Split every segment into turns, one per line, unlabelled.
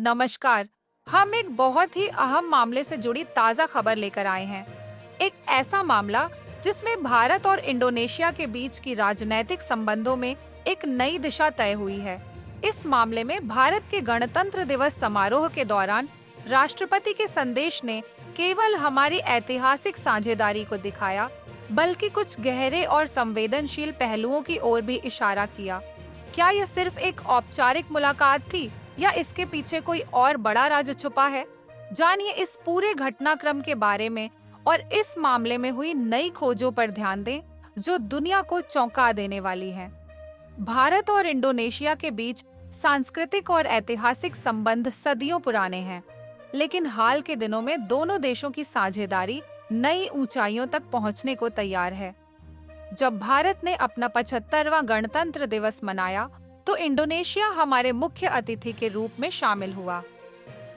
नमस्कार। हम एक बहुत ही अहम मामले से जुड़ी ताज़ा खबर लेकर आए हैं। एक ऐसा मामला जिसमें भारत और इंडोनेशिया के बीच की राजनैतिक संबंधों में एक नई दिशा तय हुई है। इस मामले में भारत के गणतंत्र दिवस समारोह के दौरान राष्ट्रपति के संदेश ने केवल हमारी ऐतिहासिक साझेदारी को दिखाया, बल्कि कुछ गहरे और संवेदनशील पहलुओं की ओर भी इशारा किया। क्या यह सिर्फ एक औपचारिक मुलाकात थी या इसके पीछे कोई और बड़ा राज छुपा है? जानिए इस पूरे घटनाक्रम के बारे में और इस मामले में हुई नई खोजों पर ध्यान दें, जो दुनिया को चौंका देने वाली हैं। भारत और इंडोनेशिया के बीच सांस्कृतिक और ऐतिहासिक संबंध सदियों पुराने हैं, लेकिन हाल के दिनों में दोनों देशों की साझेदारी नई ऊंचाइयों तक पहुंचने को तैयार है। जब भारत ने अपना 75वां गणतंत्र दिवस मनाया, तो इंडोनेशिया हमारे मुख्य अतिथि के रूप में शामिल हुआ।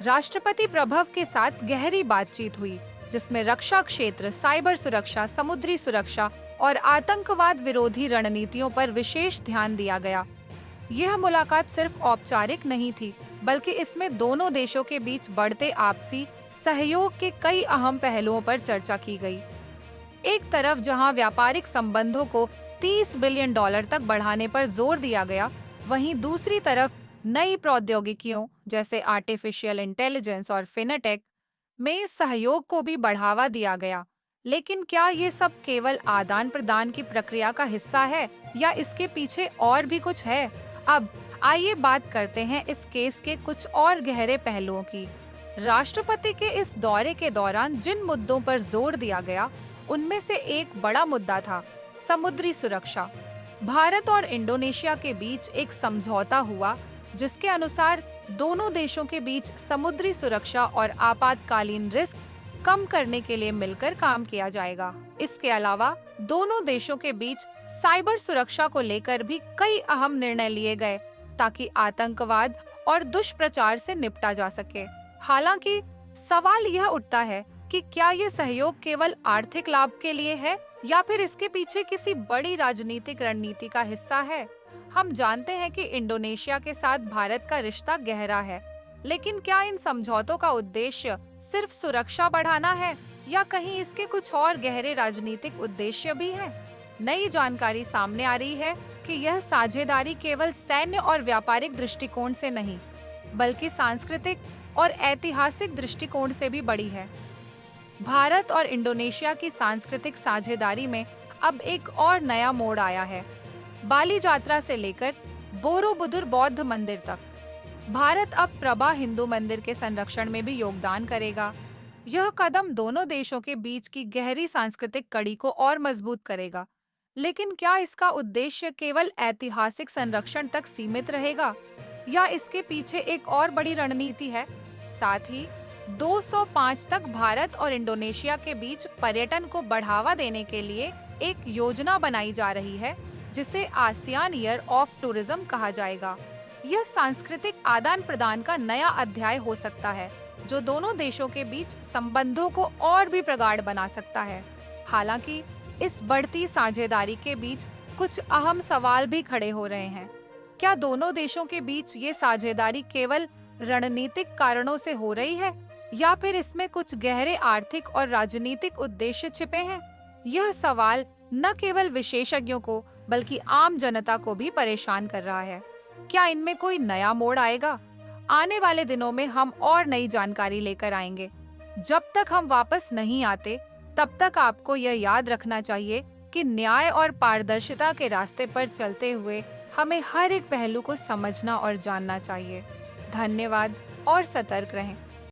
राष्ट्रपति प्रभव के साथ गहरी बातचीत हुई, जिसमें रक्षा क्षेत्र, साइबर सुरक्षा, समुद्री सुरक्षा और आतंकवाद विरोधी रणनीतियों पर विशेष ध्यान दिया गया। यह मुलाकात सिर्फ औपचारिक नहीं थी, बल्कि इसमें दोनों देशों के बीच बढ़ते आपसी सहयोग के कई अहम पहलुओं पर चर्चा की गई। एक तरफ जहां व्यापारिक संबंधों को $30 बिलियन तक बढ़ाने पर जोर दिया गया, वहीं दूसरी तरफ नई प्रौद्योगिकियों जैसे आर्टिफिशियल इंटेलिजेंस और फिनटेक में सहयोग को भी बढ़ावा दिया गया। लेकिन क्या ये सब केवल आदान प्रदान की प्रक्रिया का हिस्सा है या इसके पीछे और भी कुछ है? अब आइए बात करते हैं इस केस के कुछ और गहरे पहलुओं की। राष्ट्रपति के इस दौरे के दौरान जिन मुद्दों पर जोर दिया गया, उनमें से एक बड़ा मुद्दा था समुद्री सुरक्षा। भारत और इंडोनेशिया के बीच एक समझौता हुआ, जिसके अनुसार दोनों देशों के बीच समुद्री सुरक्षा और आपातकालीन रिस्क कम करने के लिए मिलकर काम किया जाएगा। इसके अलावा दोनों देशों के बीच साइबर सुरक्षा को लेकर भी कई अहम निर्णय लिए गए, ताकि आतंकवाद और दुष्प्रचार से निपटा जा सके। हालांकि सवाल यह उठता है कि क्या ये सहयोग केवल आर्थिक लाभ के लिए है या फिर इसके पीछे किसी बड़ी राजनीतिक रणनीति का हिस्सा है। हम जानते हैं कि इंडोनेशिया के साथ भारत का रिश्ता गहरा है, लेकिन क्या इन समझौतों का उद्देश्य सिर्फ सुरक्षा बढ़ाना है या कहीं इसके कुछ और गहरे राजनीतिक उद्देश्य भी हैं? नई जानकारी सामने आ रही है कि यह साझेदारी केवल सैन्य और व्यापारिक दृष्टिकोण से नहीं, बल्कि सांस्कृतिक और ऐतिहासिक दृष्टिकोण से भी बड़ी है। भारत और इंडोनेशिया की सांस्कृतिक साझेदारी में अब एक और नया मोड़ आया है। बाली यात्रा से लेकर बोरोबुदुर बौद्ध मंदिर तक, भारत अब प्रभा हिंदू मंदिर के संरक्षण में भी योगदान करेगा। यह कदम दोनों देशों के बीच की गहरी सांस्कृतिक कड़ी को और मजबूत करेगा। लेकिन क्या इसका उद्देश्य केवल ऐतिहासिक संरक्षण तक सीमित रहेगा या इसके पीछे एक और बड़ी रणनीति है? साथ ही 205 तक भारत और इंडोनेशिया के बीच पर्यटन को बढ़ावा देने के लिए एक योजना बनाई जा रही है, जिसे आसियान ईयर ऑफ टूरिज्म कहा जाएगा। यह सांस्कृतिक आदान प्रदान का नया अध्याय हो सकता है, जो दोनों देशों के बीच संबंधों को और भी प्रगाढ़ बना सकता है। हालांकि इस बढ़ती साझेदारी के बीच कुछ अहम सवाल भी खड़े हो रहे हैं। क्या दोनों देशों के बीच ये साझेदारी केवल रणनीतिक कारणों से हो रही है या फिर इसमें कुछ गहरे आर्थिक और राजनीतिक उद्देश्य छिपे हैं? यह सवाल न केवल विशेषज्ञों को बल्कि आम जनता को भी परेशान कर रहा है। क्या इनमें कोई नया मोड़ आएगा? आने वाले दिनों में हम और नई जानकारी लेकर आएंगे। जब तक हम वापस नहीं आते, तब तक आपको यह याद रखना चाहिए कि न्याय और पारदर्शिता के रास्ते पर चलते हुए हमें हर एक पहलू को समझना और जानना चाहिए। धन्यवाद और सतर्क रहें।